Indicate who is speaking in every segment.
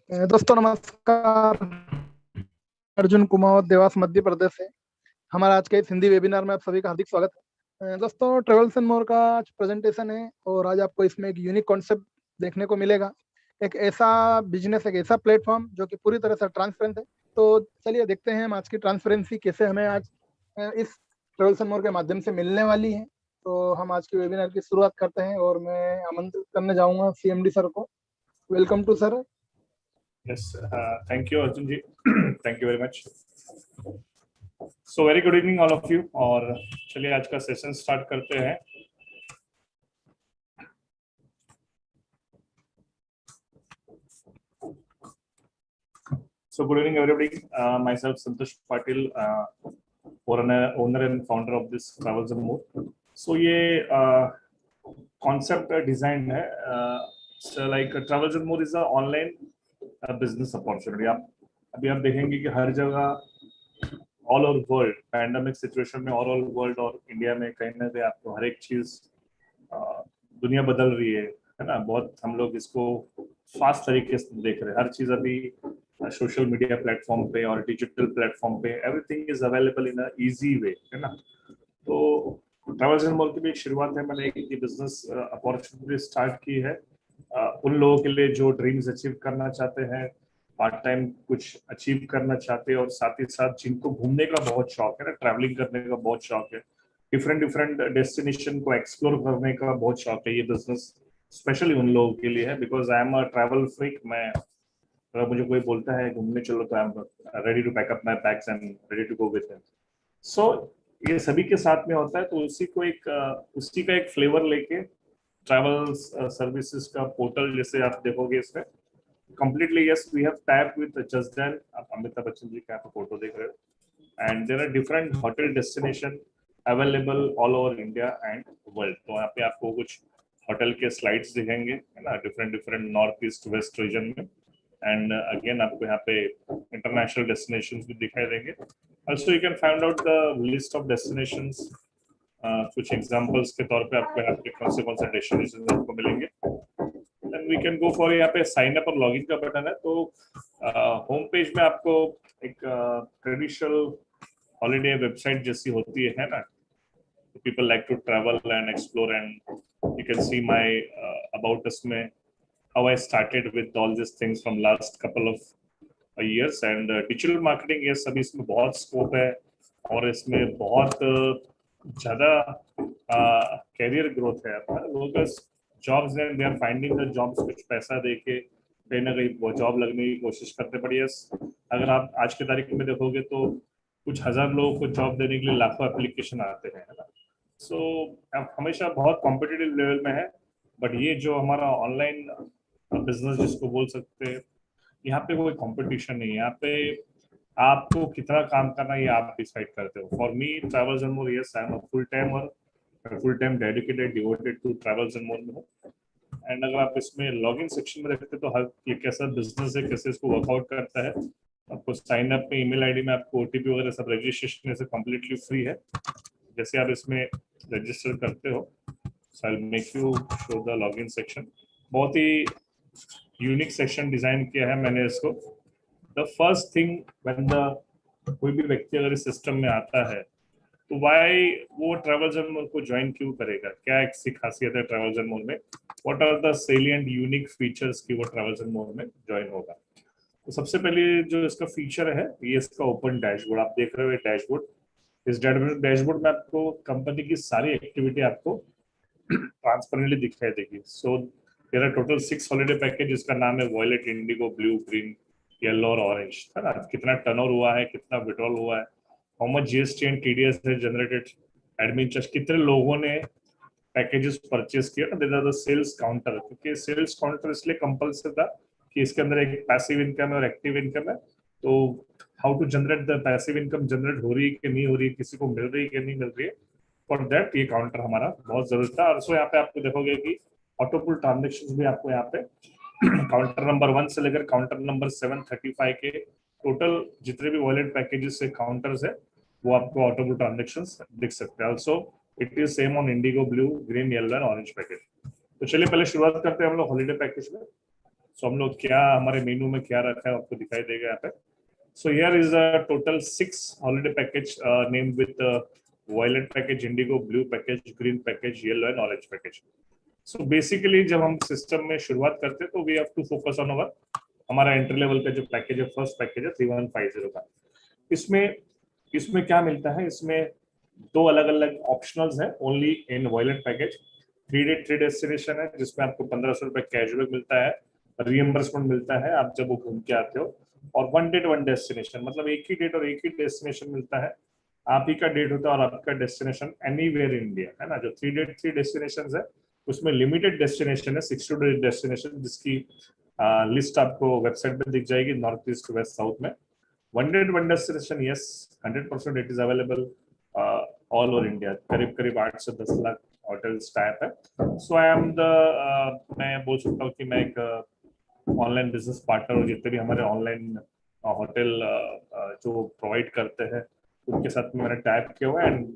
Speaker 1: दोस्तों नमस्कार। अर्जुन कुमावत, देवास, मध्य प्रदेश से हमारा आज के इस हिंदी वेबिनार में आप सभी का हार्दिक स्वागत है। दोस्तों, ट्रेवल्स एंड मोर का आज प्रेजेंटेशन है और आज आपको इसमें एक यूनिक कॉन्सेप्ट देखने को मिलेगा। एक ऐसा बिजनेस, एक ऐसा प्लेटफॉर्म जो कि पूरी तरह से ट्रांसपेरेंट है। तो चलिए देखते हैं हम आज की ट्रांसपेरेंसी कैसे हमें आज इस ट्रेवल्स एंड मोर के माध्यम से मिलने वाली है। तो हम आज के वेबिनार की शुरुआत करते हैं और मैं आमंत्रित करने जाऊंगा सीएमडी सर को। Welcome to sir.
Speaker 2: Yes, thank you, Arjun ji. Thank you very much. So very good evening all of you. और चलिए आज का सेशन स्टार्ट करते हैं। So good evening everybody. Myself Santosh Patil, owner and founder of this Travels and More. So ये concept design है. So like Travels and More is a online business opportunity. अभी आप देखेंगे कि हर जगह all over world pandemic situation में all over world और India में कहीं ना कहीं आपको हर एक चीज दुनिया बदल रही है ना। बहुत हम लोग इसको फास्ट तरीके से देख रहे हैं। हर चीज अभी सोशल मीडिया प्लेटफॉर्म पे और डिजिटल प्लेटफॉर्म पे everything is available in a easy way, है ना। तो ट्रैवल्स एंड मोर की भी एक शुरुआत है। मैंने एक बिजनेस अपॉर्चुनिटी स्टार्ट की है उन लोगों के लिए जो ड्रीम्स अचीव करना चाहते हैं, पार्ट टाइम कुछ अचीव करना चाहते हैं और साथ ही साथ जिनको घूमने का बहुत शौक है ना, ट्रैवलिंग करने का बहुत शौक है, डिफरेंट डिफरेंट डेस्टिनेशन को एक्सप्लोर करने का बहुत शौक है। ये बिजनेस स्पेशली उन लोगों के लिए है because I am a travel freak. मैं अगर मुझे कोई बोलता है घूमने चलो तो I am ready to pack up my bags and ready to go with him. So ये सभी के साथ में होता है। तो उसी का एक फ्लेवर लेके ट्रैवल सर्विसेज का पोर्टल जैसे आप देखोगे इसमें completely yes we have tapped with Just Dance। आप अमिताभ बच्चन जी का फोटो देख रहे हो and there are different hotel destination available all over India and world. तो यहाँ पे आपको कुछ होटल के स्लाइड्स दिखेंगे, है ना, different different north east west region में। एंड अगेन आपको यहाँ पे इंटरनेशनल डेस्टिनेशंस भी दिखाई देंगे। Also you can find out the list of destinations. कुछ एग्जांपल्स के तौर पे आपको यहाँ पे कौन से डेस्टिनेशन आपको मिलेंगे। Then we can go for, यहाँ पे साइन अप और लॉगिन का बटन है। तो होम पेज में आपको एक ट्रेडिशनल हॉलीडे वेबसाइट जैसी होती है ना। People like to travel and explore and you can see my about us में how I started with all this things from last couple of years and digital marketing, ये सभी इसमें बहुत scope है और इसमें बहुत ज्यादा कैरियर ग्रोथ है। अपना लोग जॉब्स हैं, they are finding the jobs, कुछ पैसा दे के कहीं ना कहीं वो जॉब लगने की कोशिश करते पड़ी है। अगर आप आज के तारीख में देखोगे तो कुछ हजार लोगों को जॉब देने के लिए लाखों एप्लीकेशन आते हैं, है ना। सो हमेशा बहुत कॉम्पिटिटिव लेवल में है। बट ये जो हमारा ऑनलाइन बिजनेस जिसको बोल सकते हैं, यहाँ पे कोई कंपटीशन नहीं है। यहाँ पे आपको कितना काम करना है ये आप डिसाइड करते हो। For me travels and more, yes I am full time dedicated devoted to travels and more में हूँ। एंड अगर आप इसमें लॉगिन सेक्शन में देखते तो हर ये कैसा बिजनेस है, कैसे इसको वर्कआउट करता है। आपको साइन अप में ईमेल आईडी में आपको ओटीपी वगैरह सब रजिस्ट्रेशन से कम्प्लीटली फ्री है। जैसे आप इसमें रजिस्टर करते हो, so I will make you show the login section. बहुत ही यूनिक सेक्शन डिजाइन किया है मैंने इसको। The first thing when the कोई भी व्यक्ति अगर इस सिस्टम में आता है तो वाई वो ट्रैवल्स एंड मोर को ज्वाइन क्यों करेगा, क्या एक खासियत है ट्रैवल्स एंड मोर में, what are the salient unique features की वो ट्रैवल्स एंड मोर में ज्वाइन होगा। तो सबसे पहले जो इसका फीचर है ये इसका ओपन डैशबोर्ड। आप देख रहे हो डैशबोर्ड। इस डैशबोर्ड में आपको कंपनी की सारी एक्टिविटी आपको ट्रांसपेरेंटली दिखाई देगी। So there are total 6 holiday package जिसका नाम है violet, indigo, blue, green, yellow और ऑरेंज, है ना। कितना टर्नओवर हुआ है, कितना विड्रॉल हुआ है, how much GST and TDS है जनरेटेड, एडमिन चार्ज, कितने लोगों ने पैकेजेस परचेस किया ना। There are the sales counter, क्योंकि सेल्स काउंटर इसलिए कंपल्सरी था कि इसके अंदर एक पैसिव इनकम है और एक्टिव इनकम है। तो how to generate the passive income, generate हो रही है कि नहीं हो रही है, किसी को मिल रही है कि नहीं मिल रही है, फॉर दैट ये काउंटर हमारा बहुत जरूरी था। और सो यहाँ पे आपको देखोगे कि ऑटोपुल ट्रांजेक्शन भी आपको यहाँ पे काउंटर नंबर 1 से लेकर काउंटर नंबर 735 के टोटल जितने भी वॉलेट पैकेजेस से काउंटर्स है वो आपको ऑटोपुल ट्रांजेक्शंस दिख सकते हैं। Also it is same on Indigo, blue, green, yellow and orange package. तो चलिए पहले शुरुआत करते हैं हम लोग हॉलीडे पैकेज में। सो हम लोग क्या हमारे मेनू में क्या रखा है आपको दिखाई देगा यहाँ पे. So here is a total 6 holiday package named with violet package, indigo, blue package, green package, yellow and orange package. So basically जब हम सिस्टम में शुरुआत करते हैं तो we have to focus on our हमारा एंट्री लेवल का जो पैकेज है, फर्स्ट पैकेज है 3150 का. इसमें इसमें क्या मिलता है, इसमें दो अलग अलग ऑप्शनल्स हैं only in violet package. 3 day 3 destination है जिसमें आपको 1500 रुपए कैशबैक मिलता है, रिएम्बर्समेंट मिलता है आप जब वो घूम के आते हो, और 1 डेट 1 डेस्टिनेशन मतलब एक ही डेट और एक ही डेस्टिनेशन मिलता है. आप ही का डेट होता है और आपका डेस्टिनेशन एनीवेयर इन इंडिया है ना. जो 3 डेट 3 डेस्टिनेशन है उसमें लिमिटेड डेस्टिनेशन है 60 डेट डेस्टिनेशन जिसकी लिस्ट आपको वेबसाइट पे दिख जाएगी, नॉर्थ ईस्ट वेस्ट साउथ में. 1 date 1 destination yes 100% it is available all over India. करीब करीब 8 से 10 लाख होटल्स टाइप है. सो आई एम द मैं बोल सकता हूँ कि मैं एक ऑनलाइन बिजनेस पार्टनर और जितने भी हमारे ऑनलाइन होटल जो प्रोवाइड करते हैं उनके साथ में मैंने टाइप किया हुआ है एंड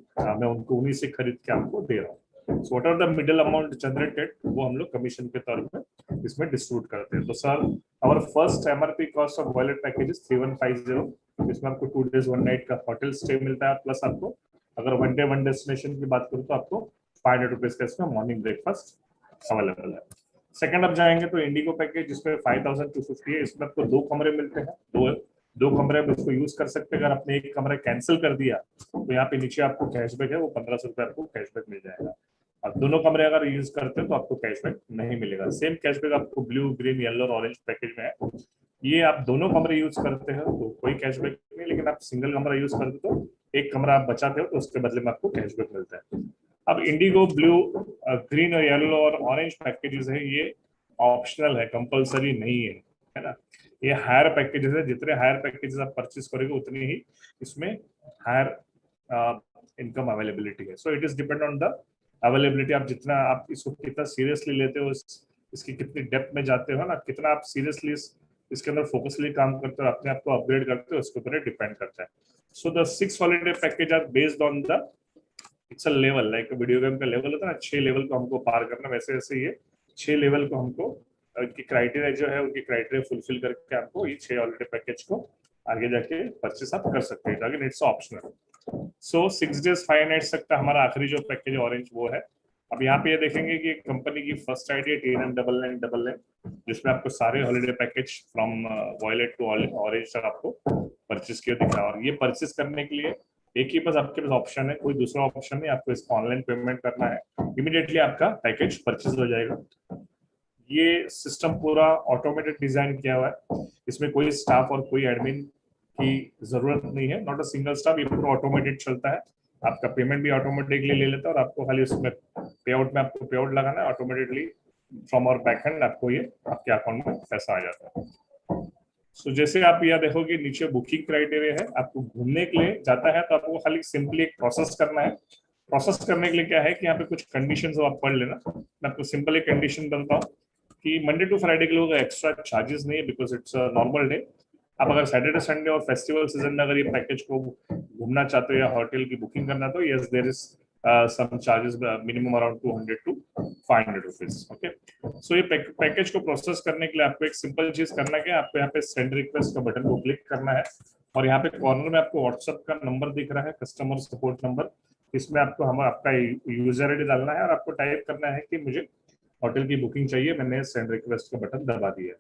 Speaker 2: मैं उनको उन्हीं से खरीद के आपको दे रहा हूँ. So what are the middle amount generated वो हम लोग कमीशन के तौर पे इसमें डिस्ट्रीब्यूट करते हैं. तो sir our first MRP cost of violet package is 3150. इसमें आपको 2 डेज 1 नाइट का होटल स्टे मिलता है, प्लस आपको अगर 1 डे 1 डेस्टिनेशन की बात करूँ तो आपको 500 रुपीज का इसमें मॉर्निंग ब्रेकफास्ट अवेलेबल है. सेकंड आप जाएंगे तो इंडिगो पैकेज जिसमें 5250 है. इसमें आपको 2 कमरे मिलते हैं, दो कमरे में इसको यूज कर सकते हैं. अगर आपने एक कमरा कैंसिल कर दिया तो यहाँ पे नीचे आपको कैशबैक है, वो 1500 रुपए आपको कैशबैक मिल जाएगा. और दोनों कमरे अगर यूज करते हैं तो आपको कैशबैक नहीं मिलेगा. सेम कैशबैक आपको ब्लू ग्रीन येलो और ऑरेंज पैकेज में है. ये आप दोनों कमरे यूज करते हैं तो कोई कैशबैक नहीं, लेकिन आप सिंगल कमरा यूज करते हो तो एक कमरा आप बचाते हो तो उसके बदले में आपको कैशबैक मिलता है. अब इंडिगो ब्लू ग्रीन और येलो और ऑरेंज पैकेजेस है ये ऑप्शनल है, कंपलसरी नहीं है ना. ये हायर पैकेजेस है, जितने हायर पैकेजेस आप परचेज करोगे उतनी ही इसमें हायर इनकम अवेलेबिलिटी है. So it is depend on the availability. आप जितना आप इसको कितना सीरियसली लेते हो, इसकी कितनी डेप्थ में जाते हो ना, कितना आप सीरियसली इसके अंदर फोकसली काम करते हो, अपने आप को अपग्रेड करते हो, उसके ऊपर डिपेंड करता है. So the 6 holiday package are based on the it's a level, like video game का लेवल होता है ना, 6 लेवल को हमको पार करना, वैसे वैसे ये 6 लेवल को हमको उनकी क्राइटेरिया जो है उनकी क्राइटेरिया फुलफिल करके आपको ये 6 हॉलिडे पैकेज को आगे जाके परचेस आप कर सकते हैं. Again it's optional. So 6 days 5 nights तक का हमारा आखिरी जो पैकेज ऑरेंज वो है. अब यहाँ पे ये देखेंगे कि कंपनी की फर्स्ट आईडी है TN9999 जिसमें आपको सारे holiday package from violet to orange तक आपको परचेस किया दिखा. और ये परचेस करने के लिए एक ही बस आपके पास ऑप्शन है, कोई दूसरा ऑप्शन नहीं. आपको इसको ऑनलाइन पेमेंट करना है, इमीडिएटली आपका पैकेज परचेज हो जाएगा. ये सिस्टम पूरा ऑटोमेटेड डिजाइन किया हुआ है, इसमें कोई स्टाफ और कोई एडमिन की जरूरत नहीं है. नॉट अ सिंगल स्टाफ, ये पूरा ऑटोमेटेड चलता है. आपका पेमेंट भी ऑटोमेटिकली ले लेता है और आपको खाली उसमें पे आउट में आपको पे आउट लगाना है, ऑटोमेटिकली फ्रॉम और बैक एंड आपको ये आपके अकाउंट में पैसा आ जाता है. सो जैसे आप यहाँ देखोगे नीचे बुकिंग क्राइटेरिया है, आपको घूमने के लिए जाता है तो आपको खाली सिंपली एक प्रोसेस करना है. प्रोसेस करने के लिए क्या है कि यहाँ पे कुछ कंडीशंस हो, आप पढ़ लेना. मैं आपको सिंपल एक कंडीशन बताता हूँ कि मंडे टू फ्राइडे के लोग एक्स्ट्रा चार्जेस नहीं है because it's a normal day. आप अगर सैटरडे संडे और फेस्टिवल सीजन में अगर ये पैकेज को घूमना चाहते हो या होटल की बुकिंग करना तो yes there is some charges minimum around 200 to 500 rupees. Okay, so ये पैकेज को प्रोसेस करने के लिए आपको एक सिंपल चीज करना है कि आपको यहाँ पे सेंड रिक्वेस्ट का बटन को क्लिक करना है और यहाँ पे कॉर्नर में आपको व्हाट्सएप का नंबर दिख रहा है, कस्टमर सपोर्ट नंबर. इसमें आपको आपका यूजर आईडी डालना है और आपको टाइप करना है कि मुझे होटल की बुकिंग चाहिए, मैंने सेंड रिक्वेस्ट का बटन दबा दिया.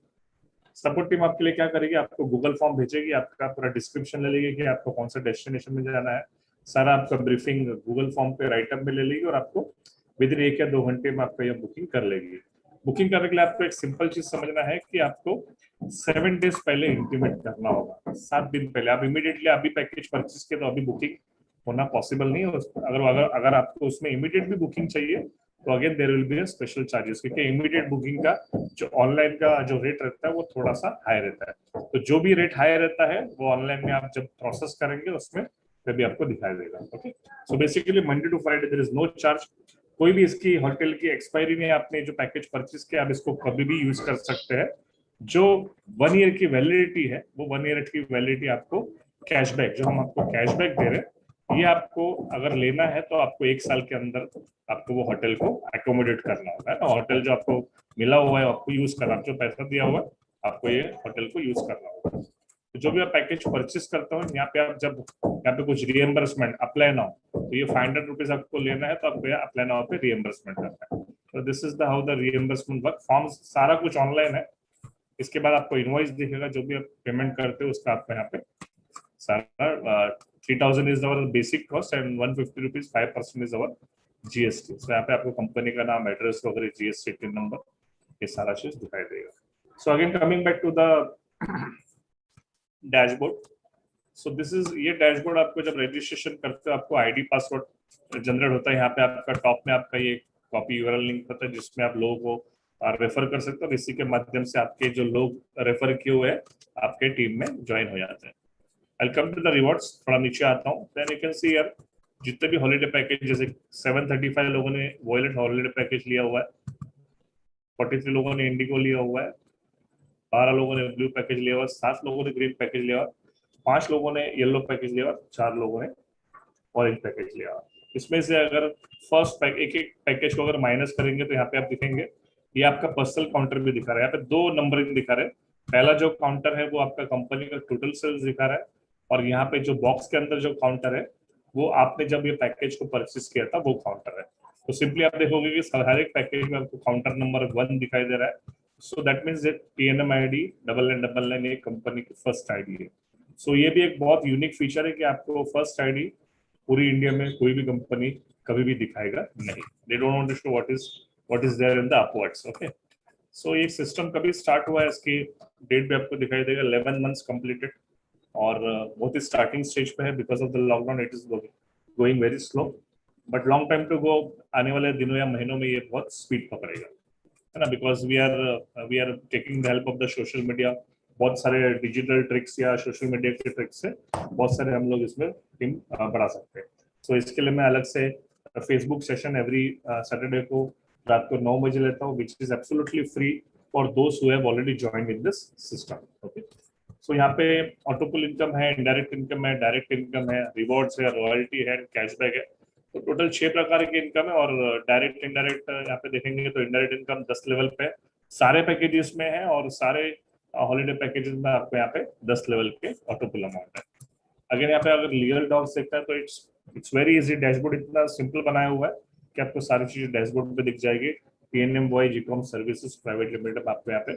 Speaker 2: सपोर्ट टीम आपके लिए क्या करेगी, आपको गूगल फॉर्म भेजेगी, आपका पूरा डिस्क्रिप्शन ले लेगी कि आपको कौन सा डेस्टिनेशन में जाना है, सारा आपका ब्रीफिंग गूगल फॉर्म पे राइटअप में ले लेगी और आपको विद इन 1 या 2 घंटे में आपका यह बुकिंग कर लेगी. बुकिंग करने के लिए आपको एक सिंपल चीज समझना है कि आपको 7 डेज पहले इंटीमेट करना होगा, 7 दिन पहले. आप इमीडिएटली अभी पैकेज परचेज किया तो अभी बुकिंग होना पॉसिबल नहीं है. अगर आपको उसमें इमीडिएट भी बुकिंग चाहिए तो again there will be a special charges, क्योंकि इमीडिएट बुकिंग का जो ऑनलाइन का जो रेट रहता है वो थोड़ा सा हाई रहता है. तो जो भी रेट हाई रहता है वो ऑनलाइन में आप जब प्रोसेस करेंगे उसमें भी आपको दिखाई देगा. Okay, so basically Monday to Friday there is no charge. कोई भी इसकी होटल की एक्सपायरी नहीं, आपने जो पैकेज परचेज किया आप इसको कभी भी यूज कर सकते हैं. जो 1 ईयर की वैलिडिटी है वो 1 ईयर की वैलिडिटी आपको कैशबैक, जो हम आपको कैशबैक दे रहे हैं, ये आपको अगर लेना है तो आपको 1 साल के अंदर आपको वो होटल को एकोमोडेट करना होगा. होटल जो आपको मिला हुआ है आपको यूज करना, जो पैसा दिया हुआ है आपको ये होटल को यूज करना होगा। तो जो भी आप पैकेज परचेस करते हो, यहाँ पे आप जब यहाँ पे कुछ रिएम्बर्समेंट अप्लाई नाउ, तो ये 500 रुपीज आपको लेना है, तो आपको यहाँ अप्लाई नाउ पे रिएम्बर्समेंट करना है। तो this is the how the reimbursement work. Forms सारा कुछ ऑनलाइन है। इसके बाद आपको इनवॉइस दिखेगा, जो भी आप पेमेंट करते हो उसका आपको यहाँ पे सारा 3000 is our basic cost and 150 rupees 5% is our GST. So यहाँ पे आपको कंपनी का नाम, एड्रेस वगैरह, जीएसटी टिन नंबर, ये सारा चीज दिखाई देगा। So again coming back to the dashboard. So this is, ये डैशबोर्ड आपको जब रजिस्ट्रेशन करते हो आपको आईडी पासवर्ड जनरेट होता है। यहाँ पे आपका टॉप में आपका ये कॉपी यूआरएल लिंक होता है जिसमें आप लोगों को रेफर कर सकते हो। इसी के माध्यम से आपके जो लोग रेफर किए हुए हैं आपके टीम में ज्वाइन हो जाते हैं। I'll come to the rewards, थोड़ा नीचे आता हूँ। Then you can see यार जितने भी हॉलीडे पैकेज, जैसे 735 लोगों ने वॉयलेट हॉलीडे पैकेज लिया हुआ है, 43 लोगों ने इंडिगो लिया हुआ है, 12 लोगों ने ब्लू पैकेज लिया हुआ है, 7 लोगों ने ग्रीन पैकेज लिया हुआ है, 5 लोगों ने येलो पैकेज लिया हुआ है, 4 लोगों ने ऑरेंज पैकेज लिया हुआ है। इसमें से अगर फर्स्ट एक एक पैकेज को अगर माइनस करेंगे तो यहाँ पे आप दिखेंगे ये आपका पर्सनल काउंटर भी दिखा रहा है। यहाँ पे 2 नंबरिंग दिखा रहे हैं। पहला जो काउंटर है वो आपका कंपनी का टोटल सेल्स दिखा रहा है, और यहाँ पे जो बॉक्स के अंदर जो काउंटर है वो आपने जब ये पैकेज को परचेस किया था वो काउंटर है। तो सिंपली आप देखोगे कि हर एक पैकेज में आपको काउंटर नंबर 1 दिखाई दे रहा है। So that means PNM ID 9999 ये कंपनी की फर्स्ट आईडी है। सो ये भी एक बहुत यूनिक फीचर है कि आपको फर्स्ट आईडी पूरी इंडिया में कोई भी कंपनी कभी भी दिखाएगा नहीं। They don't want to show what is there in the upwards. Okay, so ये सिस्टम कभी स्टार्ट हुआ है, इसकी डेट भी आपको दिखाई देगा, 11 मंथ्स कंप्लीटेड, और बहुत ही स्टार्टिंग स्टेज पे है। Because of the lockdown it is going very slow, but long time to go. आने वाले दिनों या महीनों में ये बहुत स्पीड पकड़ेगा, है ना। Because we are taking the help of the social media. बहुत सारे डिजिटल ट्रिक्स या सोशल मीडिया के ट्रिक्स से बहुत सारे हम लोग इसमें टीम बढ़ा सकते हैं। सो इसके लिए मैं अलग से फेसबुक सेशन एवरी सैटरडे को रात को 9 बजे लेता हूँ, which is absolutely free for those who have already joined in this system. Okay, so यहाँ पे ऑटोपुल इनकम है, इनडायरेक्ट इनकम है, डायरेक्ट इनकम है, रिवॉर्ड्स है, रॉयल्टी है, कैशबैक है। तो टोटल 6 प्रकार की इनकम है। और डायरेक्ट इनडायरेक्ट यहाँ पे देखेंगे तो इनडायरेक्ट इनकम 10 लेवल पे सारे पैकेजेस में है, और सारे हॉलीडे पैकेजेस में आपको यहाँ पे 10 लेवल के ऑटोपुल अमाउंट है। अगर यहाँ पे अगर लीगल डॉक्स देखता है तो इट्स वेरी इजी। डैशबोर्ड इतना सिंपल बनाया हुआ है कि आपको सारी चीजें डैशबोर्ड पे दिख जाएगी। PNM Voyage e-com services private limited, आपको यहाँ पे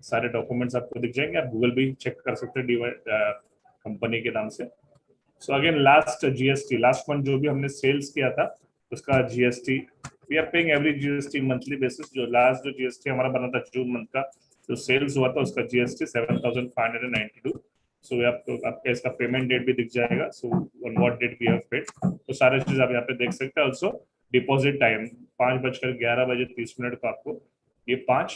Speaker 2: सारे डॉक्यूमेंट्स आपको दिख जाएंगे। आप गूगल भी चेक कर सकते हैं कंपनी के नाम से। So again last GST, last month जो भी हमने सेल्स किया था उसका GST we are paying every GST monthly basis. जो लास्ट जो GST हमारा बना था जून मंथ का जो सेल्स हुआ था उसका GST 7592। सो आपका इसका पेमेंट डेट भी दिख जाएगा। So on what date we have paid, तो सारे चीज आप यहाँ पे देख सकते हैं। ऑल्सो डिपॉजिट टाइम 5:11:30 को आपको ये 5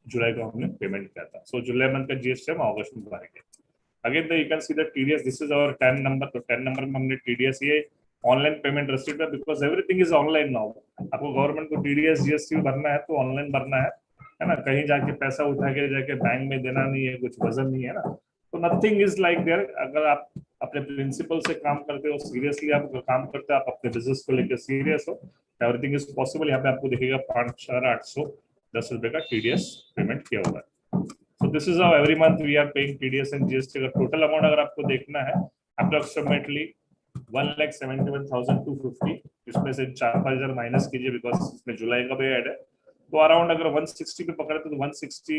Speaker 2: जुलाई को हमने पेमेंट किया था। सो जुलाई मंथ का GST हम अगस्त में भरेंगे। Again you can see the TDS, this is our 10 number. तो 10 नंबर में हमने TDS ये ऑनलाइन पेमेंट रिसीट है, because everything is online now. आपको गवर्नमेंट को TDS GST भरना है तो ऑनलाइन भरना है ना। कहीं जाके पैसा उठा के जाके बैंक में देना नहीं है, कुछ वजन नहीं है ना। तो नथिंग इज लाइक देयर। अगर आप अपने प्रिंसिपल से काम करते हो, सीरियसली आप काम करते हो, आप अपने बिजनेस को लेकर सीरियस हो, एवरीथिंग इज पॉसिबल। यहाँ पे आपको दिखेगा 5,810 रुपए का TDS पेमेंट किया हुआ है। So this is how every month we are paying TDS and GST का टोटल अमाउंट अगर आपको देखना है अप्रोक्सीमेटली 1,71,250। इसमें से 4-5 माइनस कीजिए बिकॉज इसमें जुलाई का भी ऐड है, तो अराउंड अगर 160 पे पकड़े तो 160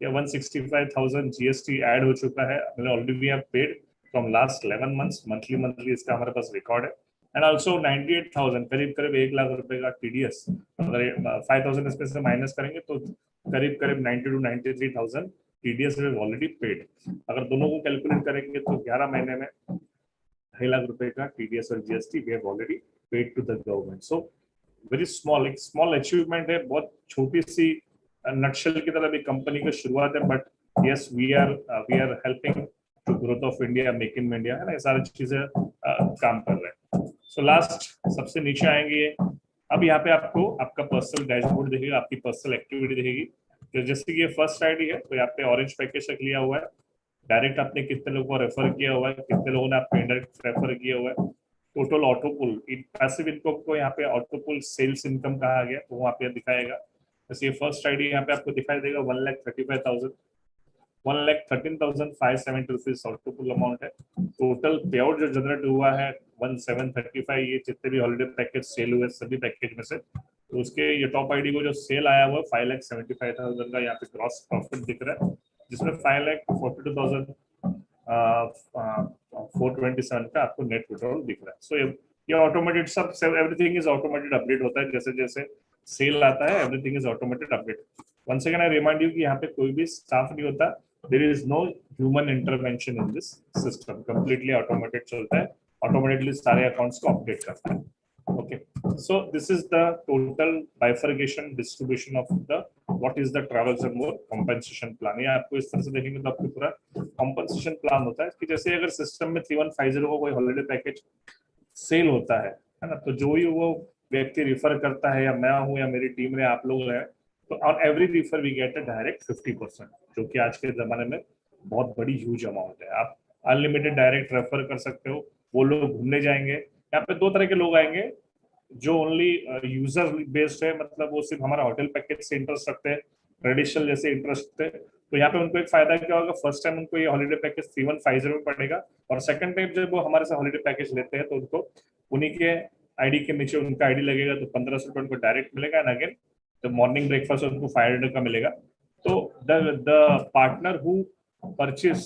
Speaker 2: या 165,000 GST ऐड हो चुका है। Already we have paid from last 11 months monthly इसका हमारे पास रिकॉर्ड है। एंड ऑल्सो 98,000 करीब 1 लाख रुपए का TDS, अगर 5,000 इसमें से माइनस करेंगे तो करीब 90 to 93,000 TDS we already paid. अगर दोनों को कैलकुलेट करेंगे तो 11 महीने में 2.5 लाख रुपए का TDS और GST we have already paid to the government. So very small, एक स्मॉल अचीवमेंट है, बहुत छोटी सी नटशेल की तरह भी कंपनी की शुरुआत है। But yes we are helping to growth of India, make in India, है ना। ये सारी चीजें काम कर रहे हैं। सो लास्ट सबसे नीचे आएंगे, अब यहाँ पे आपको आपका पर्सनल डैशबोर्ड दिखेगा, आपकी पर्सनल एक्टिविटी दिखेगी। तो जैसे कि ये फर्स्ट आईडी है तो यहाँ पे ऑरेंज पैकेज तक लिया हुआ है। डायरेक्ट आपने कितने लोगों को रेफर किया हुआ है, कितने लोगों ने आपको इनडायरेक्ट रेफर किया हुआ है, टोटल ऑटोपुल पैसिव इनकम को यहाँ पे ऑटोपुल सेल्स इनकम कहा गया तो वहाँ पे दिखाएगा। जैसे ये फर्स्ट आईडी यहाँ पे आपको दिखाई देगा 1,35,000, 1,13,570 रुपीज ऑटोपुल अमाउंट है। टोटल पे आउट जो जनरेट हुआ है 1,735, ये जितने भी हॉलीडे पैकेज सेल हुए सभी पैकेज में से, तो उसके ये टॉप आईडी को जो सेल आया हुआ 5,75,000 का यहाँ पे ग्रॉस प्रॉफिट दिख रहा है, जिसमें 5,42,427 का आपको नेट विड्रॉल दिख रहा है। सो ये ऑटोमेटेड सब एवरीथिंग इज ऑटोमेटेड अपडेट होता है, जैसे जैसे सेल आता है everything is automated update. Once again I remind you कि यहाँ पे कोई भी स्टाफ नहीं होता, there is no human intervention in this system, completely automated चलता है, ऑटोमेटिकली सारे अकाउंट्स को अपडेट करता है। Okay, so this is the total bifurcation distribution of the what is the Travels and More compensation plan। ये आपको इस तरह से देखेंगे तो आपको पूरा compensation plan होता है कि जैसे अगर सिस्टम में 3150 को कोई हॉलिडे पैकेज सेल होता है ना, तो जो ही वो व्यक्ति रिफर करता है, या मैं हूँ या मेरी टीम में आप लोग हैं, तो on every refer we get a direct 50%, जो कि आज के जमाने में बहुत बड़ी ह्यूज अमाउंट है। आप अनलिमिटेड डायरेक्ट रेफर कर सकते हो, वो लोग घूमने जाएंगे। यहाँ पे दो तरह के लोग आएंगे, जो ओनली यूजर बेस्ड है, मतलब वो सिर्फ हमारा होटल पैकेज से इंटरेस्ट रखते हैं, ट्रेडिशनल जैसे इंटरेस्ट रखते हैं, तो यहाँ पे उनको एक फायदा क्या होगा, फर्स्ट टाइम उनको ये हॉलिडे पैकेज 3150 में पड़ेगा, और सेकंड टाइम जब वो हमारे से हॉलिडे पैकेज लेते हैं तो उनको उन्हीं के आईडी के नीचे उनका आईडी लगेगा, तो 1500 रुपये उनको डायरेक्ट मिलेगा, and again the morning breakfast उनको 500 का मिलेगा। तो the partner who purchase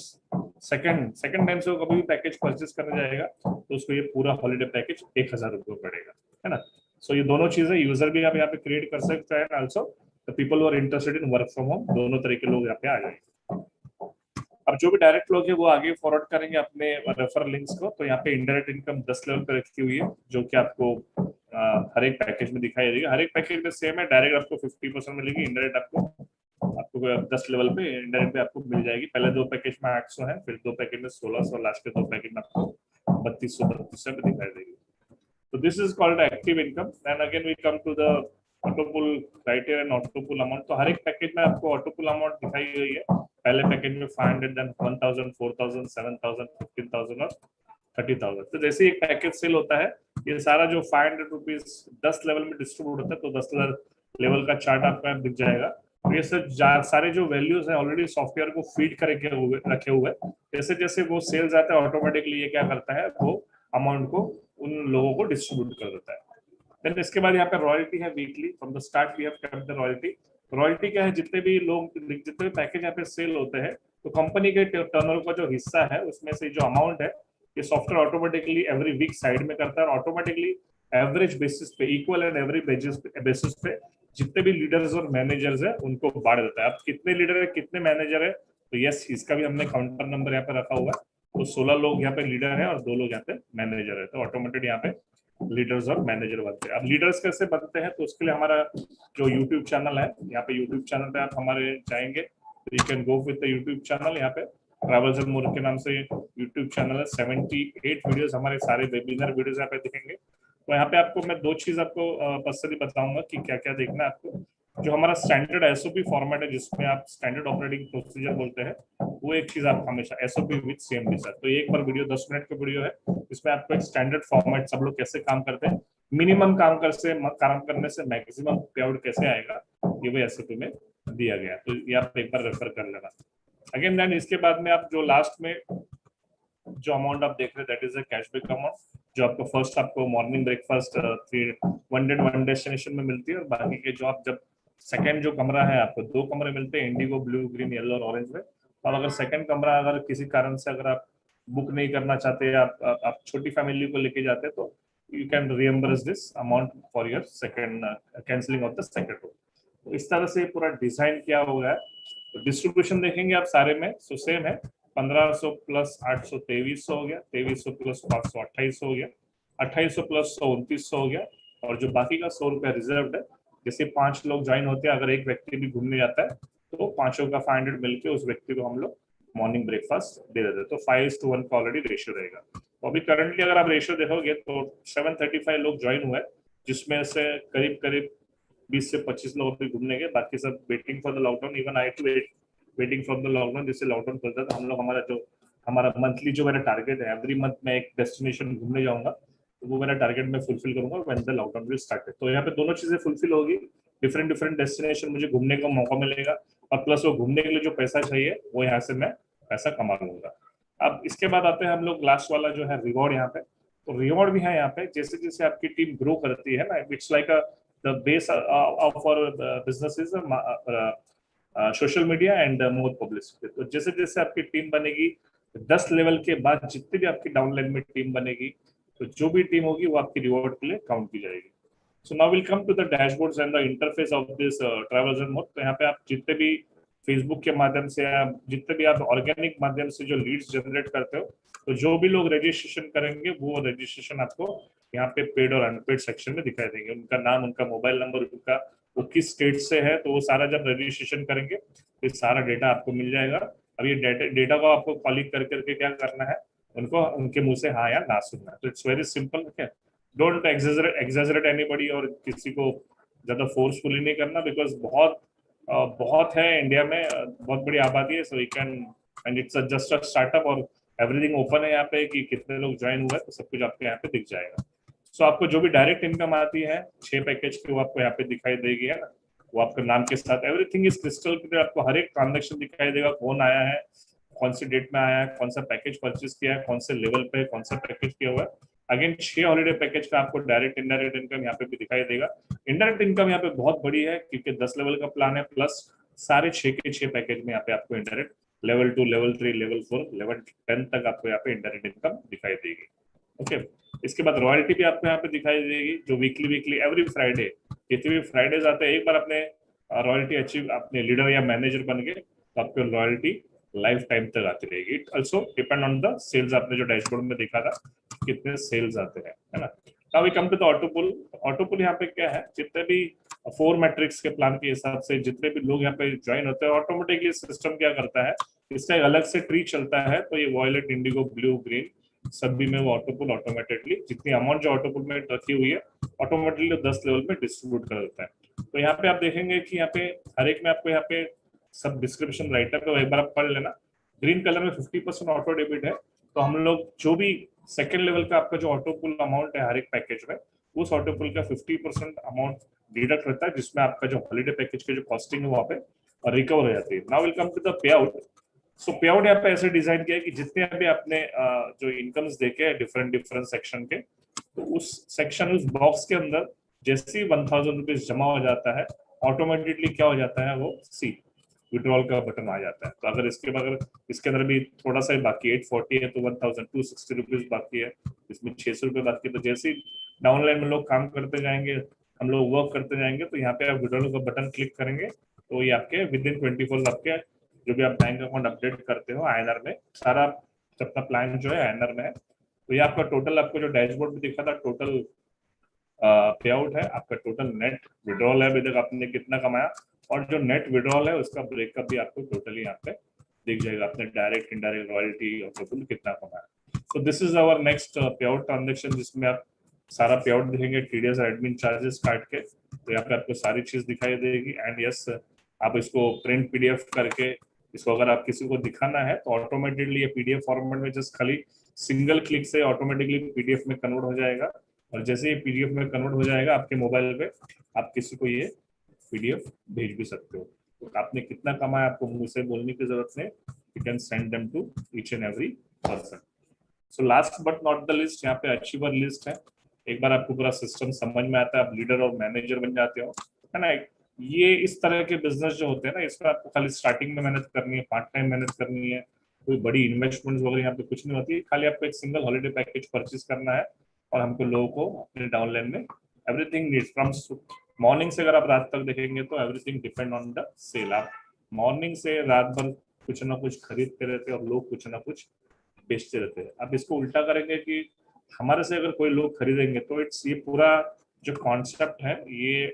Speaker 2: second time से वो कभी भी पैकेज परचेज करने जाएगा तो उसको ये पूरा हॉलिडे पैकेज 1,000 रुपये पड़ेगा, है ना। सो ये दोनों चीजें यूजर भी आप यहाँ पे क्रिएट कर सकते हैं, also the people who are interested in work from home, दोनों तरह के लोग यहाँ पे आ जाएंगे। अब जो भी डायरेक्ट लोग है वो आगे फॉरवर्ड करेंगे अपने रेफर लिंक्स को, तो यहाँ पे इनडायरेक्ट इनकम 10 लेवल पे रखी हुई है, जो कि आपको हर एक पैकेज में दिखाई देगी। हर एक पैकेज में सेम है, डायरेक्ट आपको 50% मिलेगी, इनडायरेक्ट आपको 10 लेवल पे इंडायरेक्ट पे आपको मिल जाएगी। पहले दो पैकेज में 800 है, फिर दो पैकेज में 1600, लास्ट के दो पैकेज में आपको 3200 पे दिखाई देगी। So this is called active income. And again we come to the ऑटोपुल criteria and ऑटोपुल amount. तो हर एक पैकेज में आपको ऑटोपुल अमाउंट दिखाई गई है। पहले पैकेज में 500, देन 1000, 4000, 7000, 15000 और 30000। तो जैसे एक पैकेज सेल होता है, ये सारा जो 500 रुपीज 10 लेवल में डिस्ट्रीब्यूट होता है, तो 10 लेवल का चार्ट आपको यहाँ दिख जाएगा। तो ये सब सारे जो वैल्यूज हैं ऑलरेडी सॉफ्टवेयर को फीड करके रखे हुए हैं। जैसे जैसे वो सेल जाता है ऑटोमेटिकली ये क्या करता है, वो अमाउंट को उन लोगों को डिस्ट्रीब्यूट कर देता है। देन इसके बाद यहाँ पे रॉयल्टी है weekly, from the start we have kept the royalty. Royalty क्या है, जितने भी पैकेज यहाँ पे सेल होते हैं, तो कंपनी के टर्नओवर का जो हिस्सा है उसमें से जो अमाउंट है, ये software automatically every week side में करता है, और ऑटोमेटिकली एवरेज बेसिस पे, इक्वल एंड एवरेज बेसिस पे जितने भी लीडर्स और मैनेजर्स है उनको बांट देता है। अब कितने लीडर है कितने मैनेजर है, तो यस इसका भी हमने काउंटर नंबर यहाँ पे रखा हुआ है। तो 16 लोग यहाँ पे लीडर है और 2 लोग यहाँ पे मैनेजर है, तो ऑटोमेटेड यहाँ पे लीडर्स और मैनेजर बनते हैं। अब लीडर्स कैसे बनते हैं, तो उसके लिए हमारा जो यूट्यूब चैनल है, यहाँ पे यूट्यूब चैनल पे आप हमारे जाएंगे तो you can go with the YouTube channel. यहाँ पे ट्रैवल्स एंड मोर के नाम से यूट्यूब चैनल है। 78 वीडियोस हमारे सारे वेबिनार वीडियोस यहाँ पे दिखेंगे। तो यहाँ पे आपको मैं 2 चीज आपको पर्सनली बताऊंगा कि क्या क्या देखना है आपको। जो हमारा स्टैंडर्ड एसओपी फॉर्मेट है, जिसमें आप स्टैंडर्ड ऑपरेटिंग प्रोसीजर बोलते हैं, वो एक चीज आप हमेशा एसओपी विद सीएमडी सर। तो एक बार वीडियो 10 मिनट का वीडियो है, इसमें आपको एक स्टैंडर्ड फॉर्मेट सब लोग कैसे काम करते हैं, मिनिमम काम करने से मैक्सिमम पे आउट कैसे आएगा, ये वो एसओपी में दिया गया। तो ये आप एक बार रेफर कर लेना। अगेन देन इसके बाद में आप जो लास्ट में जो अमाउंट आप देख रहे हैं, that is a cashback amount, जो आपको फर्स्ट आपको मॉर्निंग ब्रेकफास्ट 1 डेस्टिनेशन में मिलती है, और बाकी के जो आप जब सेकंड जो कमरा है, आपको 2 कमरे मिलते हैं, इंडिगो, ब्लू, ग्रीन, येलो और ऑरेंज में। और अगर सेकंड कमरा अगर किसी कारण से अगर आप बुक नहीं करना चाहते, आप छोटी फैमिली को लेके जाते हैं, तो you can reimburse this amount for your second cancelling of the second room. तो इस तरह से पूरा डिजाइन किया हुआ है। तो डिस्ट्रीब्यूशन देखेंगे आप सारे में, सो सेम है, 1500 प्लस 800 2300 हो गया, 2300 प्लस 500 2800 हो गया, 2800 प्लस 100 2900 हो गया, और जो बाकी का 100 रुपया रिजर्व है, जैसे 5 लोग ज्वाइन होते हैं, अगर एक व्यक्ति भी घूमने जाता है तो 5 का 500 मिलके उस व्यक्ति को हम लोग मॉर्निंग ब्रेकफास्ट दे देते हैं। तो 5:1 का ऑलरेडी रेशियो रहेगा। तो अभी करंटली अगर आप रेशियो देखोगे तो 735 लोग ज्वाइन हुए, जिसमें से करीब करीब 20 से 25 लोग अभी घूमने गए, बाकी सब waiting for the lockdown. Even I too waiting from the lockdown. जिससे लॉकडाउन खुलता था, हम लोग हमारा मंथली जो मेरा टारगेट है, एवरी मंथ मैं एक डेस्टिनेशन घूमने जाऊंगा, तो वो मेरा टारगेट मैं फुलफिल करूंगा when the lockdown will start. तो यहाँ पे दोनों चीजें फुलफिल होगी। डिफरेंट डिफरेंट डेस्टिनेशन मुझे घूमने का मौका मिलेगा, और प्लस वो घूमने के लिए जो पैसा चाहिए वो यहाँ से मैं पैसा कमा लूंगा। अब इसके बाद आते हैं हम लोग लास्ट वाला जो है रिवॉर्ड यहाँ पे। तो रिवॉर्ड भी है यहाँ पे, जैसे जैसे आपकी टीम ग्रो करती है ना, it's like the base of our business is social media and more publicity. तो जैसे जैसे आपकी टीम बनेगी, 10 लेवल के बाद जितनी भी आपकी डाउनलाइन में टीम बनेगी, तो जो भी टीम होगी वो आपकी रिवॉर्ड के लिए काउंट की जाएगी। So now will come to the dashboards and the interface of this travels and more. तो यहाँ पे आप जितने भी फेसबुक के माध्यम से या जितने भी आप ऑर्गेनिक माध्यम से जो लीड्स जनरेट करते हो, तो जो भी लोग रजिस्ट्रेशन करेंगे वो रजिस्ट्रेशन आपको यहाँ पे पेड और अनपेड सेक्शन में दिखाई देंगे। उनका नाम, उनका मोबाइल नंबर, उनका वो किस स्टेट से है, तो वो सारा जब रजिस्ट्रेशन करेंगे तो सारा डेटा आपको मिल जाएगा। अब ये डेटा को आपको कॉलिंग कर करके क्या करना है, उनको उनके मुंह से हाँ या ना सुनना है। तो it's very simple. Okay, don't exaggerate anybody, और किसी को ज्यादा फोर्सफुली नहीं करना, बिकॉज बहुत है इंडिया में, बहुत बड़ी आबादी है। So you can, and it's just a startup, और एवरीथिंग ओपन है यहाँ पे कि कितने लोग ज्वाइन हुए, तो सब कुछ आपको यहाँ पे दिख जाएगा। सो आपको जो भी डायरेक्ट इनकम आती है 6 पैकेज की, वो आपको यहाँ पे दिखाई देगी, है ना। वो आपके नाम के साथ एवरीथिंग इज क्रिस्टल क्लियर, आपको हर एक ट्रांजेक्शन दिखाई देगा, कौन आया है, कौन सी डेट में आया है, कौन सा पैकेज परचेज किया है, कौन से लेवल पे कौन सा पैकेज किया हुआ है। अगेन 6 हॉलीडे पैकेज का आपको डायरेक्ट इनडायरेक्ट इनकम यहाँ पे भी दिखाई देगा। इनडायरेक्ट इनकम यहाँ पे बहुत बड़ी है, क्योंकि 10 लेवल का प्लान है, प्लस सारे 6 के 6 पैकेज में यहाँ पे आपको indirect level 2, level 3, level 4, level 10 तक आपको यहाँ पे इंडायरेक्ट इनकम दिखाई देगी। ओके, इसके बाद रॉयल्टी भी आपको यहाँ पे दिखाई देगी, जो वीकली एवरी फ्राइडे, जितने भी फ्राइडेज आते हैं, एक बार अपने रॉयल्टी अचीव, अपने लीडर या मैनेजर बन गए, तो आपको रॉयल्टी लाइफ टाइम तक आती रहेगी। It also depend on the sales, आपने जो डैशबोर्ड में देखा था कितने सेल्स आते हैं, है ना। Now we come to the auto pool. Auto pool यहाँ पे क्या है, जितने भी 4 मैट्रिक्स के प्लान के हिसाब से जितने भी लोग यहाँ पे ज्वाइन होते हैं, ऑटोमेटिकली सिस्टम क्या करता है, इसका एक अलग से ट्री चलता है। तो ये वॉयलेट, इंडिगो, ब्लू, ग्रीन सभी में वो ऑटोपुल ऑटोमेटिकली जितनी अमाउंट जो ऑटोपुल में रखी हुई है, ऑटोमेटिकली 10 लेवल में डिस्ट्रीब्यूट कर देता है। तो यहाँ पे आप देखेंगे कि यहाँ पे हर एक में आपको यहाँ पे सब डिस्क्रिप्शन राइटर है, एक बार आप पढ़ लेना। ग्रीन कलर में 50% ऑटो डेबिट है, तो हम लोग जो भी सेकेंड लेवल का आपका जो ऑटोपुल अमाउंट है हर एक पैकेज में, उस ऑटोपुल का 50% अमाउंट डिडक्ट रहता है, जिसमें आपका जो हॉलीडे पैकेज की जो कॉस्टिंग है वहाँ पे रिकवर हो जाती है। Now will come to the pay out. So pay out यहाँ पे ऐसे डिजाइन किया है कि जितने भी आपने जो इनकम्स देखे डिफरेंट डिफरेंट सेक्शन के, तो उस सेक्शन, उस बॉक्स के अंदर जैसे ही 1000 रुपीज जमा हो जाता है, ऑटोमेटिकली क्या हो जाता है, वो सी विड्रॉल का बटन आ जाता है। तो अगर इसके अंदर भी थोड़ा सा बाकी 840 है, तो 1260 रुपीज बाकी है, इसमें 600 रुपये बाकी है। तो जैसे ही डाउनलाइन में लोग काम करते जाएंगे, हम लोग वर्क करते जाएंगे, तो यहाँ पे आप विड्रॉल का बटन क्लिक करेंगे, तो ये आपके विद इन 24 आपके जो भी आप बैंक अकाउंट अपडेट करते हो आईएनआर में, सारा अपना प्लान जो है आईएनआर में है। तो ये आपका टोटल, आपको जो डैशबोर्ड में दिखा था टोटल पे आउट है, आपका टोटल नेट विड्रॉल है, अभी तक आपने कितना कमाया, और जो नेट विड्रॉल है उसका ब्रेकअप भी आपको टोटली यहाँ पे दिख जाएगा, आपने डायरेक्ट इनडायरेक्ट रॉयल्टी और टोटल कितना कमाया। So this is our next pay out transaction, जिसमें आप सारा पे आउट देखेंगे, टीडीएस और एडमिन चार्जेस काट के, तो यहाँ पे आपको सारी चीज दिखाई देगी। एंड यस, आप इसको प्रिंट पीडीएफ करके इसको अगर आप किसी को दिखाना है, तो ऑटोमेटिकली ये पीडीएफ फॉर्मेट में जस्ट खाली सिंगल क्लिक से ऑटोमेटिकली पीडीएफ में कन्वर्ट हो जाएगा, और जैसे ये पीडीएफ में कन्वर्ट हो जाएगा आपके मोबाइल पे, आप किसी को ये पीडीएफ भेज भी सकते हो। तो आपने कितना कमाया आपको मुंह से बोलने की जरूरत नहीं, you can send them to each and every person. So last but not the list, यहाँ पे अचीवर लिस्ट है। एक बार आपको पूरा सिस्टम समझ में आता है, आप लीडर और मैनेजर बन जाते हो, है ना। ये इस तरह के बिजनेस जो होते हैं ना, इसमें आपको खाली स्टार्टिंग में मेहनत करनी है, पार्ट टाइम मेहनत करनी है, कोई बड़ी इन्वेस्टमेंट वगैरह यहाँ पे कुछ नहीं होती है। खाली आपको एक सिंगल हॉलीडे पैकेज परचेज करना है, और हमको लोगों को अपने डाउनलाइन में एवरीथिंग नीड्स फ्रॉम मॉर्निंग से अगर आप रात तक देखेंगे, तो everything depend on the sale. आप मॉर्निंग से रात भर कुछ ना कुछ खरीदते रहते हैं, और लोग कुछ ना कुछ बेचते रहते हैं। अब इसको उल्टा करेंगे कि हमारे से अगर कोई लोग खरीदेंगे, तो इट्स, ये पूरा जो कॉन्सेप्ट है ये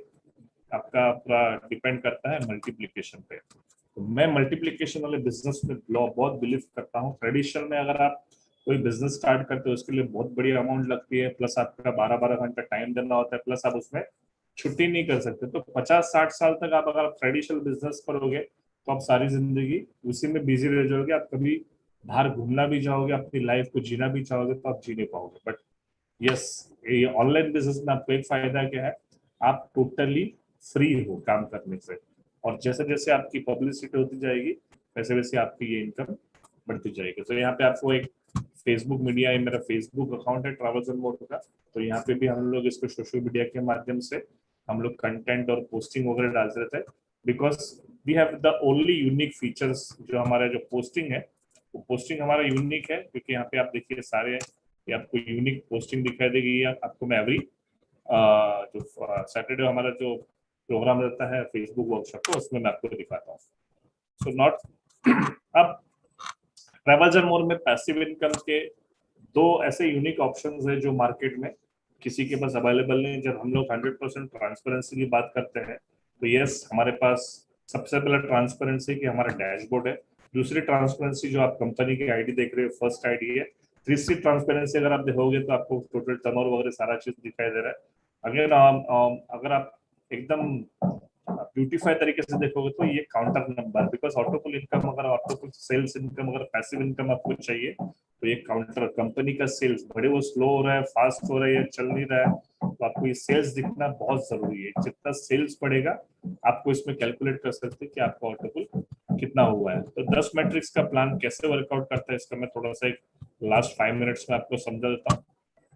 Speaker 2: आपका पूरा डिपेंड करता है मल्टीप्लिकेशन पे। तो मैं मल्टीप्लिकेशन वाले बिजनेस में बहुत बिलीव करता हूँ। ट्रेडिशनल में अगर आप कोई बिजनेस स्टार्ट करते हो, उसके लिए बहुत बड़ी अमाउंट लगती है, प्लस आपका 12-12 घंटा टाइम देना होता है, प्लस आप उसमें छुट्टी नहीं कर सकते। तो 50-60 साल तक आप अगर ट्रेडिशनल बिजनेस करोगे, तो आप सारी जिंदगी उसी में बिजी रह जाओगे। आप कभी बाहर घूमना भी चाहोगे, अपनी लाइफ को जीना भी चाहोगे, तो आप जी नहीं पाओगे। बट यस, ये ऑनलाइन बिजनेस में आपको एक फायदा क्या है, आप टोटली फ्री हो काम करने से, और जैसे जैसे आपकी पब्लिसिटी होती जाएगी वैसे वैसे आपकी ये इनकम बढ़ती जाएगी। तो यहाँ पे आपको एक फेसबुक मीडिया, मेरा फेसबुक अकाउंट है ट्रैवल्स एंड मोर का, तो यहाँ पे भी हम लोग इसको सोशल मीडिया के माध्यम से हम लोग कंटेंट और पोस्टिंग वगैरह डालते रहते हैं, because we have the only unique features. जो हमारा जो पोस्टिंग है वो पोस्टिंग हमारा यूनिक है, क्योंकि यहाँ पे आप देखिए सारे ये आपको यूनिक पोस्टिंग दिखाई देगी। आपको मैं एवरी जो सैटरडे हमारा जो प्रोग्राम रहता है फेसबुक वर्कशॉप को, उसमें मैं आपको दिखाता हूँ। सो नॉट अब ट्रैवल्स एंड मोर में पैसिव इनकम के दो ऐसे यूनिक ऑप्शंस है जो मार्केट में किसी के पास अवेलेबल नहीं। जब हम लोग 100% ट्रांसपेरेंसी की बात करते हैं तो यस, हमारे पास सबसे पहला ट्रांसपेरेंसी कि हमारा डैशबोर्ड है। दूसरी ट्रांसपेरेंसी जो आप कंपनी की आईडी देख रहे हो, फर्स्ट आईडी है। तीसरी ट्रांसपेरेंसी अगर आप देखोगे तो आपको टोटल टर्नओवर वगैरह सारा चीज दिखाई दे रहा है। अगर आप एकदम ब्यूटीफाई तरीके से देखोगे तो ये काउंटर नंबर, बिकॉज ऑटोपुल इनकम, अगर ऑटोपुल सेल्स इनकम, अगर पैसिव इनकम आपको चाहिए तो ये काउंटर कंपनी का सेल्स, बड़े वो स्लो हो रहा है, फास्ट हो रहा है, चल नहीं रहा है, तो आपको ये सेल्स दिखना बहुत जरूरी है। जितना सेल्स बढ़ेगा आपको इसमें कैलकुलेट कर सकते हैं कि आपका ऑटोपुल कितना हुआ है। तो 10 मैट्रिक्स का प्लान कैसे वर्कआउट करता है इसका मैं थोड़ा सा एक लास्ट 5 मिनट्स में आपको समझा देता हूँ।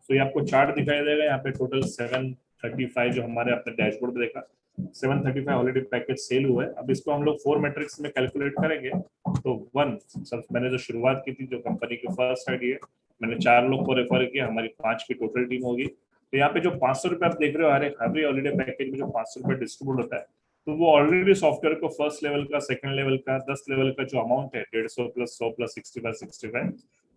Speaker 2: तो ये आपको चार्ट दिखाई देगा, यहाँ पे टोटल 735 जो हमारे अपने डैशबोर्ड पे देखा 735 हॉलिडे पैकेज सेल हुआ है। अब इसको हम लोग 4 मैट्रिक्स में कैलकुलेट करेंगे। तो 1, सब मैंने जो शुरुआत की थी, जो कंपनी की फर्स्ट आईडी है, मैंने 4 लोग को रेफर किया, हमारी 5 की टोटल टीम होगी। तो यहाँ पे जो 500 रुपये आप देख रहे हो हर हॉलिडे पैकेज में जो 500 रुपये डिस्ट्रीब्यूट होता है, तो वो ऑलरेडी सॉफ्टवेयर को फर्स्ट लेवल का, सेकंड लेवल का, 10 लेवल का जो अमाउंट है 150 प्लस 100 प्लस 65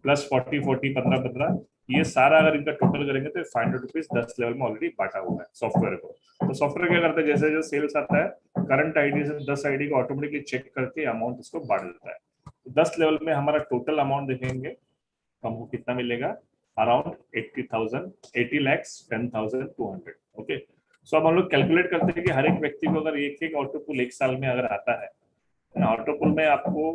Speaker 2: प्लस 40 15 ये सारा अगर इनका टोटल करेंगे तो 500 रुपीज 10 लेवल में ऑलरेडी बांटा हुआ है सॉफ्टवेयर को। तो सॉफ्टवेयर क्या करता है, जैसे जैसे सेल्स आता है करंट आईडी से 10 आईडी को ऑटोमेटिकली चेक करके अमाउंट इसको बांट देता है। तो 10 लेवल में हमारा टोटल अमाउंट देखेंगे तो हमको कितना मिलेगा, अराउंड 80 lakhs 10,200। ओके, सो अब हम लोग कैलकुलेट करते हैं कि हर एक व्यक्ति को अगर एक ऑटोपुल एक साल में अगर आता है, ऑटोपुल में आपको,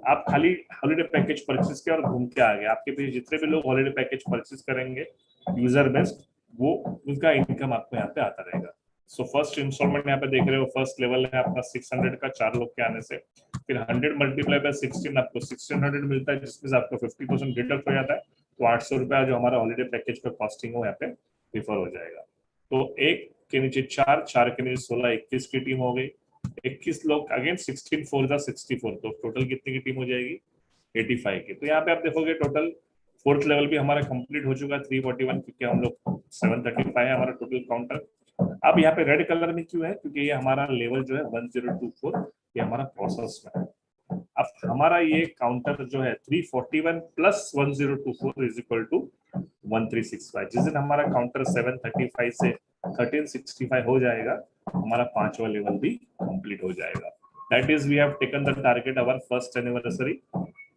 Speaker 2: आप खाली हॉलिडे पैकेज परचेज किया और घूम के आ गए, आपके पीछे जितने भी लोग हॉलिडे पैकेज परचेज करेंगे यूजर बेस्ड, वो उनका इनकम आपको यहाँ पे आता रहेगा। सो फर्स्ट इंस्टॉलमेंट यहाँ पे देख रहे हो, फर्स्ट लेवल है आपका 600 का 4 लोग के आने से, फिर 100 मल्टीप्लाई बाय 16 आपको 1600 मिलता है, जिसमें से आपको 50% डिडक्ट हो जाता है। तो 800 रुपया जो हमारा हॉलिडे पैकेज का कॉस्टिंग हो यहाँ पे रिफर हो जाएगा। तो 1 के नीचे 4, 4 के नीचे 16, 21 की टीम हो गई। 21 लोग अगेन 16 4 जा 64, तो टोटल कितने की टीम हो जाएगी, 85 की। तो यहाँ पे आप देखोगे टोटल फोर्थ लेवल भी हमारा कंप्लीट हो चुका है 341, क्योंकि हम लोग 735 है हमारा टोटल काउंटर। अब यहाँ पे रेड कलर में क्यों है, क्योंकि ये हमारा लेवल जो है 1024 ये हमारा प्रोसेस में है। अब हमारा ये काउंटर जो है 341 प्लस 1024 इज इक्वल टू 1365। जिस दिन हमारा काउंटर 735 से 1365 हो जाएगा, हमारा 5वां लेवल भी कंप्लीट हो जाएगा। That is we have taken the target our first anniversary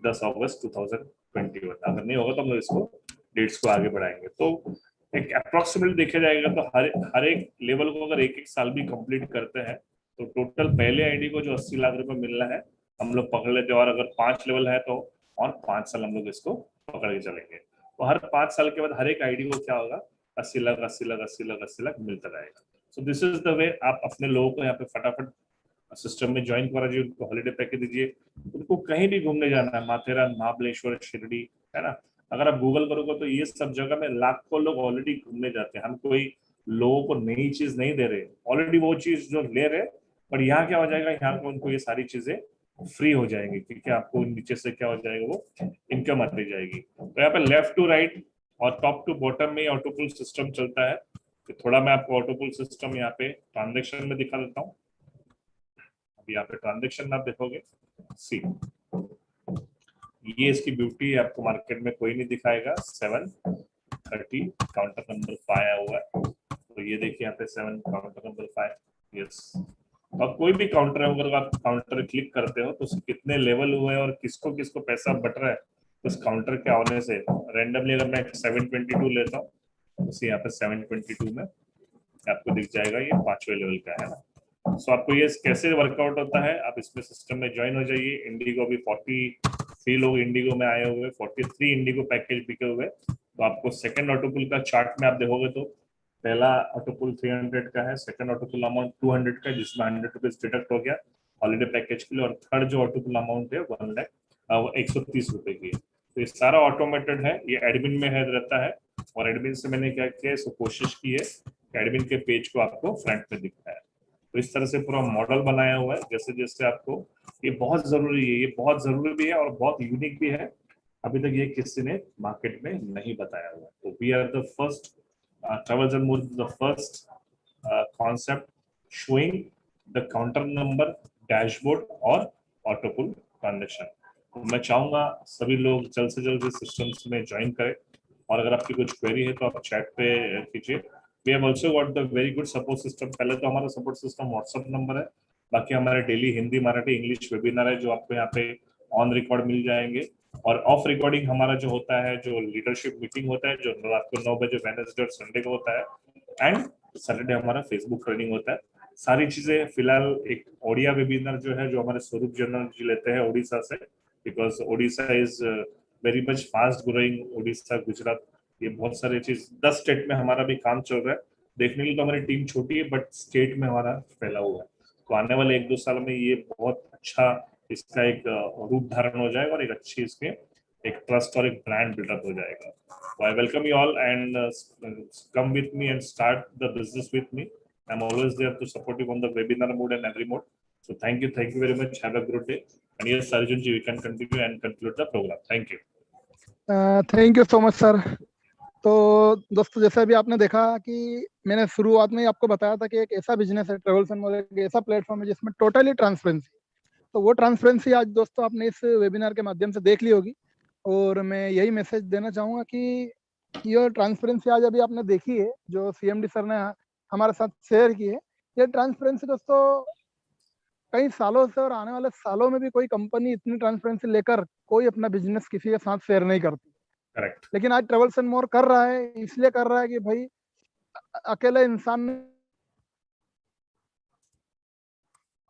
Speaker 2: 10 August 2021। अगर नहीं होगा तो हम लोग इसको डेट्स को आगे बढ़ाएंगे। तो एक अप्रोक्सीमेटली देखा जाएगा तो हर एक लेवल को अगर एक साल भी कंप्लीट करते हैं तो टोटल पहले आईडी को जो 80 लाख रुपए मिलना है हम लोग पकड़ लेते हैं, और अगर 5 लेवल है तो और 5 साल हम लोग इसको पकड़ के चलेंगे। तो हर 5 साल के बाद हर एक आईडी को क्या होगा, 80 लाख 80 लाख 80 लाख 80 लाख मिलता रहेगा। सो दिस इज द वे आप अपने लोगों को यहाँ पे फटाफट सिस्टम में ज्वाइन कराइए, उनको हॉलिडे पैकेज दीजिए। उनको कहीं भी घूमने जाना है, माथेरान, महाबलेश्वर, शिरडी, है ना, अगर आप गूगल करोगे तो ये सब जगह में लाखों लोग ऑलरेडी घूमने जाते हैं। हम कोई लोगों को नई चीज नहीं दे रहे, ऑलरेडी वो चीज जो ले रहे, पर यहाँ क्या हो जाएगा, यहाँ को उनको ये सारी चीजें फ्री हो जाएंगी, क्योंकि आपको नीचे से क्या हो जाएगा, वो इनकम आती जाएगी। तो यहाँ पे लेफ्ट टू राइट और टॉप टू बॉटम में ऑटोपुल सिस्टम चलता है। तो थोड़ा मैं आपको ऑटोपुल सिस्टम यहाँ पे ट्रांजेक्शन में दिखा देता हूँ। अभी यहाँ पे ट्रांजेक्शन आप देखोगे, सी ये इसकी ब्यूटी है, आपको मार्केट में कोई नहीं दिखाएगा। 730 काउंटर नंबर 5 आया हुआ है, तो ये देखिए यहाँ पे 7 काउंटर नंबर 5। यस, अब कोई भी काउंटर है, अगर आप काउंटर क्लिक करते हो तो कितने लेवल हुए और किसको किसको पैसा बट रहा है उस काउंटर के आने से। रैंडमली अगर मैं 722 लेता हूँ तो यहाँ पे 722 में आपको दिख जाएगा ये 5वें लेवल का है ना। सो आपको ये कैसे वर्कआउट होता है, आप इसमें सिस्टम में ज्वाइन हो जाइए। इंडिगो भी 43 लोग इंडिगो में आए हुए, 43 इंडिगो पैकेज बिके हुए। तो आपको सेकंड ऑटोपुल का चार्ट में आप देखोगे तो पहला ऑटोपुल 300 का है, सेकंड ऑटोपुल अमाउंट 200 का है, जिसमें 100 रुपीज डिडक्ट हो गया हॉलीडे पैकेज के लिए, और थर्ड जो ऑटोपुल अमाउंट है 130 रुपए की है। तो ये सारा ऑटोमेटेड है, ये एडमिन में है रहता है, और एडमिन से मैंने क्या किया है, कोशिश की है कि एडमिन के पेज को आपको फ्रंट में दिखता है। तो इस तरह से पूरा मॉडल बनाया हुआ है, जैसे जैसे आपको ये बहुत जरूरी है, ये बहुत जरूरी भी है और बहुत यूनिक भी है, अभी तक ये किसी ने मार्केट में नहीं बताया हुआ। तो we are the first, travels and more the first concept showing the counter number, dashboard और ऑटोपुल ट्रांजेक्शन। तो मैं चाहूंगा सभी लोग जल्द से जल्द इस सिस्टम्स में ज्वाइन करें, और अगर आपकी कुछ क्वेरी है तो आप चैट पे कीजिए। We have also got the very good support system. पहले तो हमारा सपोर्ट सिस्टम व्हाट्सएप नंबर है, बाकी हमारे daily Hindi, Marathi, English webinar है जो आपको यहाँ पे ऑन रिकॉर्ड मिल जाएंगे, और ऑफ रिकॉर्डिंग हमारा जो होता है, जो लीडरशिप मीटिंग होता है, जो रात को 9 बजे वेडनेसडे और संडे को होता है, एंड सैटरडे हमारा फेसबुक ट्रेनिंग होता है। सारी चीजें फिलहाल एक ओडिया वेबिनार जो है, जो हमारे स्वरूप जनरल जी लेते हैं उड़ीसा से, because Odisha is very much fast growing, Orissa, Gujarat, ये बहुत सारी चीज 10 स्टेट में हमारा भी काम चल रहा है। देखने के लिए तो हमारी टीम छोटी है, बट स्टेट में हमारा फैला हुआ है। तो आने वाले 1-2 साल में ये बहुत अच्छा इसका एक रूप धारण हो जाएगा, और एक अच्छी इसके एक ट्रस्ट और एक ब्रांड बिल्डअप हो जाएगा। So I welcome you all, and come with me and start the business with me. I'm always there to support you on the webinar mode and every mode. So thank you very much. Have a good day. And yes, Arjun ji, we can continue and conclude the program. Thank you.
Speaker 1: Thank you so much sir. तो दोस्तों, जैसे अभी आपने देखा कि मैंने शुरुआत में ही आपको बताया था कि एक ऐसा बिजनेस है ट्रेवल्स एंड मोर, एक ऐसा प्लेटफॉर्म है जिसमें टोटली ट्रांसपेरेंसी। तो वो ट्रांसपेरेंसी आज दोस्तों आपने इस वेबिनार के माध्यम से देख ली होगी, और मैं यही मैसेज देना चाहूँगा कि ये ट्रांसपेरेंसी आज अभी आपने देखी है, जो सीएमडी सर ने हमारे साथ शेयर की है, ये ट्रांसपेरेंसी दोस्तों कई सालों से और आने वाले सालों में भी कोई कंपनी इतनी ट्रांसपेरेंसी लेकर कोई अपना बिजनेस किसी के साथ शेयर नहीं करती।
Speaker 2: करेक्ट।
Speaker 1: लेकिन आज ट्रेवल्स एंड मोर कर रहा है, इसलिए कर रहा है कि भाई अकेले इंसान ने,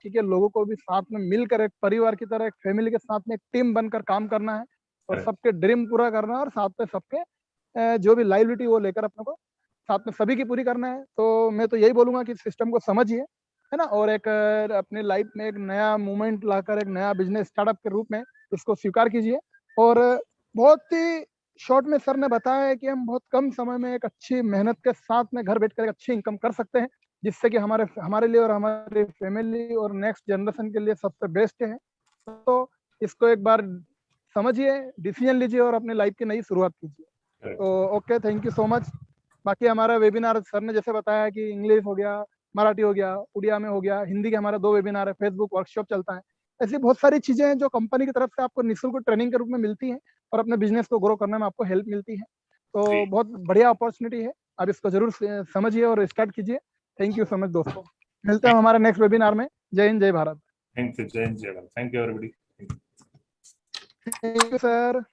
Speaker 1: ठीक है, लोगों को भी साथ में मिलकर एक परिवार की तरह, एक फैमिली के साथ में एक टीम बनकर काम करना है, और सबके ड्रीम पूरा करना है, और साथ में सबके जो भी लाइबिलिटी वो लेकर अपने को साथ में सभी की पूरी करना है। तो मैं तो यही बोलूंगा कि सिस्टम को समझिए, है ना, और एक अपनी लाइफ में एक नया मूवमेंट लाकर एक नया बिजनेस स्टार्टअप के रूप में इसको स्वीकार कीजिए। और बहुत ही शॉर्ट में सर ने बताया है कि हम बहुत कम समय में एक अच्छी मेहनत के साथ में घर बैठकर एक अच्छी इनकम कर सकते हैं, जिससे कि हमारे लिए और हमारी फैमिली और नेक्स्ट जनरेशन के लिए सबसे बेस्ट है। तो इसको एक बार समझिए, डिसीजन लीजिए और अपनी लाइफ की नई शुरुआत कीजिए। तो okay, thank you so much. बाकी हमारा वेबिनार सर ने जैसे बताया कि इंग्लिश हो गया, मराठी हो गया, उड़िया में हो गया, हिंदी के हमारे 2 वेबिनार है, फेसबुक वर्कशॉप चलता है। ऐसी बहुत सारी चीजें हैं जो कंपनी की तरफ से आपको निःशुल्क ट्रेनिंग के रूप में मिलती हैं, और अपने बिजनेस को ग्रो करने में आपको हेल्प मिलती है। तो बहुत बढ़िया अपॉर्चुनिटी है, आप इसको जरूर समझिए और स्टार्ट कीजिए। थैंक यू सो मच दोस्तों, मिलते हैं हमारे नेक्स्ट वेबिनार में। जय हिंद, जय भारत।
Speaker 2: थैंक यू, जय हिंद, जय Bharat. Thank you everybody.
Speaker 1: Thank you sir.